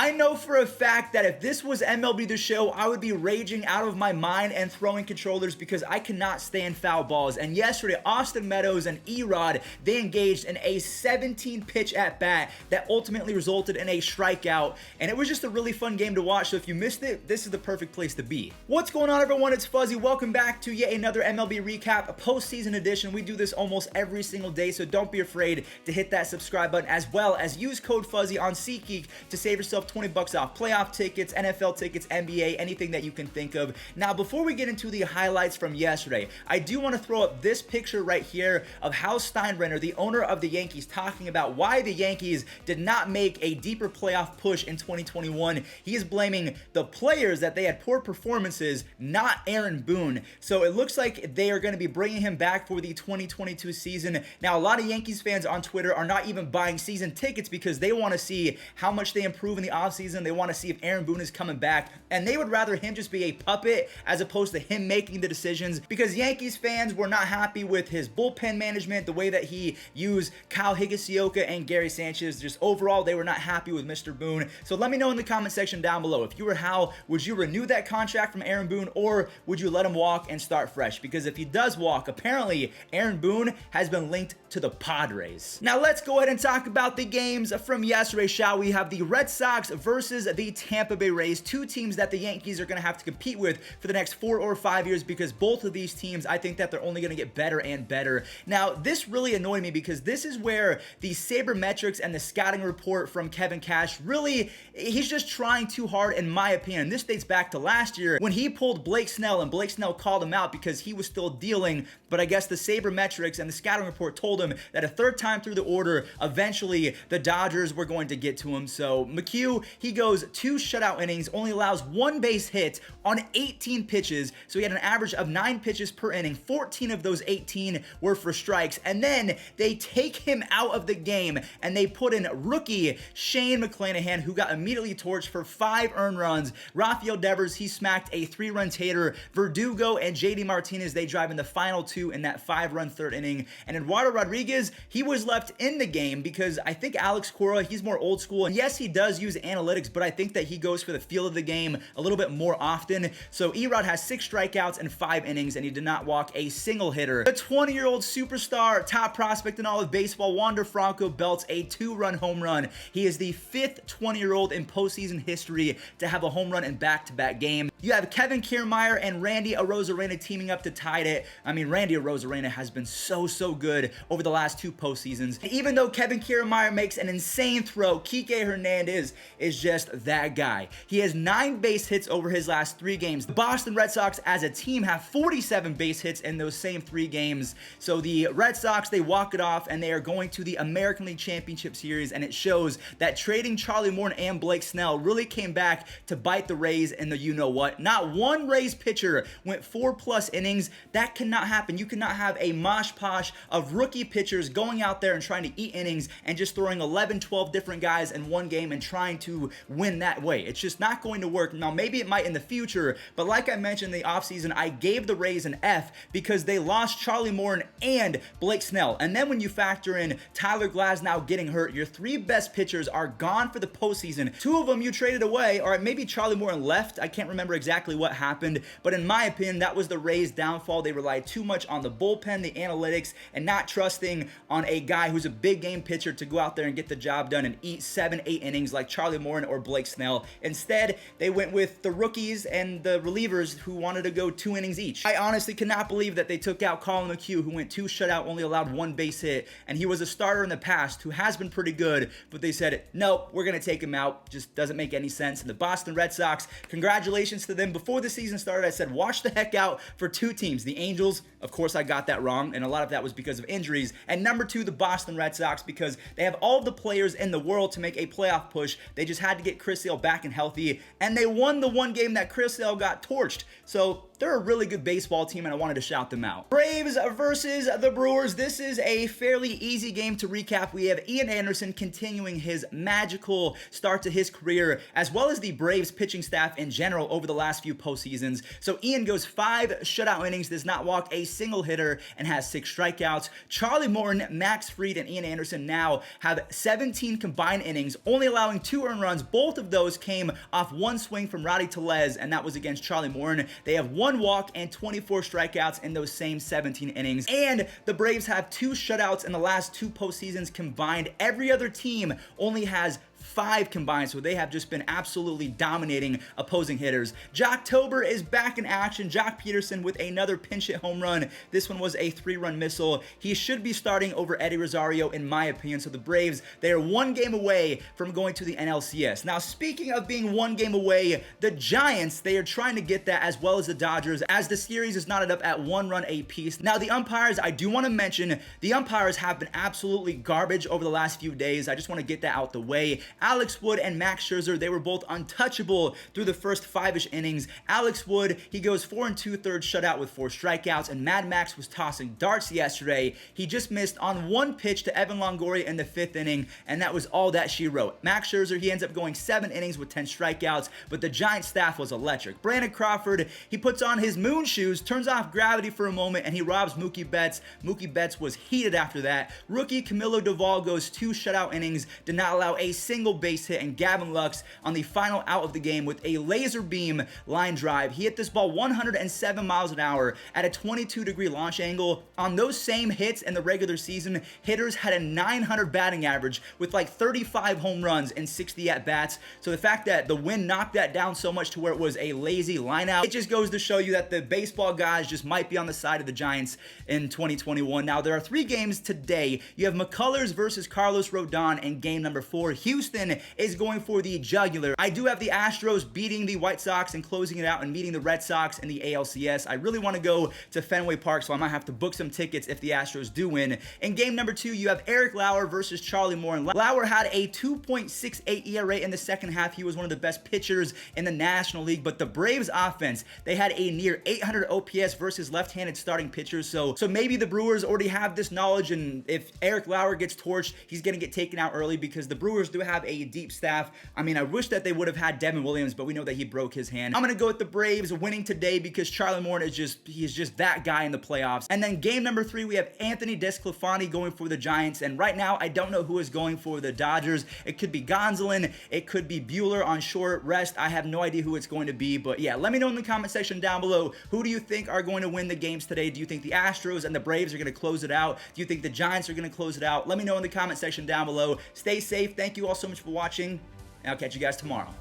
I know for a fact that if this was MLB The Show, I would be raging out of my mind and throwing controllers because I cannot stand foul balls. And yesterday, Austin Meadows and Erod, they engaged in a 17-pitch at-bat that ultimately resulted in a strikeout. And it was just a really fun game to watch, so if you missed it, this is the perfect place to be. What's going on, everyone? It's Fuzzy. Welcome back to yet another MLB recap, a postseason edition. We do this almost every single day, so don't be afraid to hit that subscribe button, as well as use code Fuzzy on SeatGeek to save yourself 20 bucks off playoff tickets, NFL tickets, NBA, anything that you can think of. Now, before we get into the highlights from yesterday, I do want to throw up this picture right here of Hal Steinbrenner, the owner of the Yankees, talking about why the Yankees did not make a deeper playoff push in 2021. He is blaming the players that they had poor performances, not Aaron Boone. So it looks like they are going to be bringing him back for the 2022 season. Now, a lot of Yankees fans on Twitter are not even buying season tickets because they want to see how much they improve in the offseason. They want to see if Aaron Boone is coming back, and they would rather him just be a puppet as opposed to him making the decisions, because Yankees fans were not happy with his bullpen management, the way that he used Kyle Higashioka and Gary Sanchez. Just overall, they were not happy with Mr. Boone. So let me know in the comment section down below. If you were Hal, would you renew that contract from Aaron Boone, or would you let him walk and start fresh? Because if he does walk, apparently Aaron Boone has been linked to the Padres. Now let's go ahead and talk about the games from yesterday, shall we? Have the Red Sox versus the Tampa Bay Rays, two teams that the Yankees are going to have to compete with for the next 4 or 5 years, because both of these teams, I think that they're only going to get better and better. Now, this really annoyed me because this is where the sabermetrics and the scouting report from Kevin Cash really, he's just trying too hard, in my opinion. This dates back to last year when he pulled Blake Snell, and Blake Snell called him out because he was still dealing, but I guess the sabermetrics and the scouting report told him that a third time through the order, eventually the Dodgers were going to get to him. So McHugh, he goes 2 shutout innings, only allows 1 base hit on 18 pitches. So he had an average of 9 pitches per inning. 14 of those 18 were for strikes. And then they take him out of the game and they put in rookie Shane McClanahan, who got immediately torched for 5 earned runs. Rafael Devers, he smacked a 3-run tater. Verdugo and JD Martinez, they drive in the final 2 in that 5-run third inning. And Eduardo Rodriguez, he was left in the game because I think Alex Cora, he's more old school. And yes, he does use analytics, but I think that he goes for the feel of the game a little bit more often. So Erod has 6 strikeouts in 5 innings, and he did not walk a single hitter. The 20-year-old superstar, top prospect in all of baseball, Wander Franco, belts a 2-run home run. He is the 5th 20-year-old in postseason history to have a home run in back-to-back games. You have Kevin Kiermaier and Randy Arozarena teaming up to tie it. I mean, Randy Arozarena has been so good over the last 2 postseasons. Even though Kevin Kiermaier makes an insane throw, Kike Hernandez is just that guy. He has 9 base hits over his last 3 games. The Boston Red Sox as a team have 47 base hits in those same 3 games. So the Red Sox, they walk it off, and they are going to the American League Championship Series, and it shows that trading Charlie Morton and Blake Snell really came back to bite the Rays in the you-know-what. Not one Rays pitcher went 4+ innings. That cannot happen. You cannot have a mosh posh of rookie pitchers going out there and trying to eat innings and just throwing 11, 12 different guys in one game and trying to win that way. It's just not going to work. Now, maybe it might in the future, but like I mentioned in the offseason, I gave the Rays an F because they lost Charlie Morton and Blake Snell. And then when you factor in Tyler Glasnow getting hurt, your 3 best pitchers are gone for the postseason. 2 of them you traded away, or maybe Charlie Morton left. I can't remember exactly what happened, but in my opinion, that was the Rays' downfall. They relied too much on the bullpen, the analytics, and not trusting on a guy who's a big game pitcher to go out there and get the job done and eat 7, 8 innings like Charlie Morton or Blake Snell. Instead, they went with the rookies and the relievers who wanted to go 2 innings each. I honestly cannot believe that they took out Colin McHugh, who went 2 shutout, only allowed 1 base hit, and he was a starter in the past who has been pretty good, but they said, no, we're going to take him out. Just doesn't make any sense. And the Boston Red Sox, congratulations to them. Before the season started, I said, watch the heck out for 2 teams. The Angels, of course, I got that wrong, and a lot of that was because of injuries. And number 2, the Boston Red Sox, because they have all of the players in the world to make a playoff push. They just had to get Chris Sale back and healthy, and they won the one game that Chris Sale got torched. So they're a really good baseball team, and I wanted to shout them out. Braves versus the Brewers. This is a fairly easy game to recap. We have Ian Anderson continuing his magical start to his career, as well as the Braves pitching staff in general over the last few postseasons. So Ian goes 5 shutout innings, does not walk a single hitter, and has 6 strikeouts. Charlie Morton, Max Fried, and Ian Anderson now have 17 combined innings, only allowing 2 earned runs. Both of those came off one swing from Rowdy Tellez, and that was against Charlie Morton. They have 1 walk and 24 strikeouts in those same 17 innings. And the Braves have 2 shutouts in the last 2 postseasons combined. Every other team only has 5 combined, so they have just been absolutely dominating opposing hitters. Jocktober is back in action. Jock Peterson with another pinch hit home run. This one was a 3-run missile. He should be starting over Eddie Rosario, in my opinion. So the Braves, they are 1 game away from going to the NLCS. Now, speaking of being 1 game away, the Giants, they are trying to get that, as well as the Dodgers, as the series is knotted up at 1 run apiece. Now, the umpires, I do want to mention, the umpires have been absolutely garbage over the last few days. I just want to get that out the way. Alex Wood and Max Scherzer, they were both untouchable through the first 5-ish innings. Alex Wood, he goes 4 2/3 shutout with 4 strikeouts, and Mad Max was tossing darts yesterday. He just missed on 1 pitch to Evan Longoria in the 5th inning, and that was all that she wrote. Max Scherzer, he ends up going 7 innings with 10 strikeouts, but the Giants staff was electric. Brandon Crawford, he puts on his moon shoes, turns off gravity for a moment, and he robs Mookie Betts. Mookie Betts was heated after that. Rookie Camilo Doval goes 2 shutout innings, did not allow a single base hit, and Gavin Lux on the final out of the game with a laser beam line drive. He hit this ball 107 miles an hour at a 22-degree launch angle. On those same hits in the regular season, hitters had a 900 batting average with like 35 home runs and 60 at-bats. So the fact that the wind knocked that down so much to where it was a lazy line out, it just goes to show you that the baseball guys just might be on the side of the Giants in 2021. Now, there are 3 games today. You have McCullers versus Carlos Rodon in game number 4. Houston is going for the jugular. I do have the Astros beating the White Sox and closing it out and meeting the Red Sox in the ALCS. I really want to go to Fenway Park, so I might have to book some tickets if the Astros do win. In game number 2, you have Eric Lauer versus Charlie Morton. Lauer had a 2.68 ERA in the second half. He was one of the best pitchers in the National League, but the Braves offense, they had a near 800 OPS versus left-handed starting pitchers, so maybe the Brewers already have this knowledge, and if Eric Lauer gets torched, he's going to get taken out early because the Brewers do have a deep staff. I mean, I wish that they would have had Devin Williams, but we know that he broke his hand. I'm going to go with the Braves winning today because Charlie Morton is just that guy in the playoffs. And then game number 3, we have Anthony Desclafani going for the Giants, and right now I don't know who is going for the Dodgers. It could be Gonsolin, it could be Buehler on short rest. I have no idea who it's going to be, but yeah, let me know in the comment section down below, who do you think are going to win the games today? Do you think the Astros and the Braves are going to close it out? Do you think the Giants are going to close it out? Let me know in the comment section down below. Stay safe. Thank you all so much for watching, and I'll catch you guys tomorrow.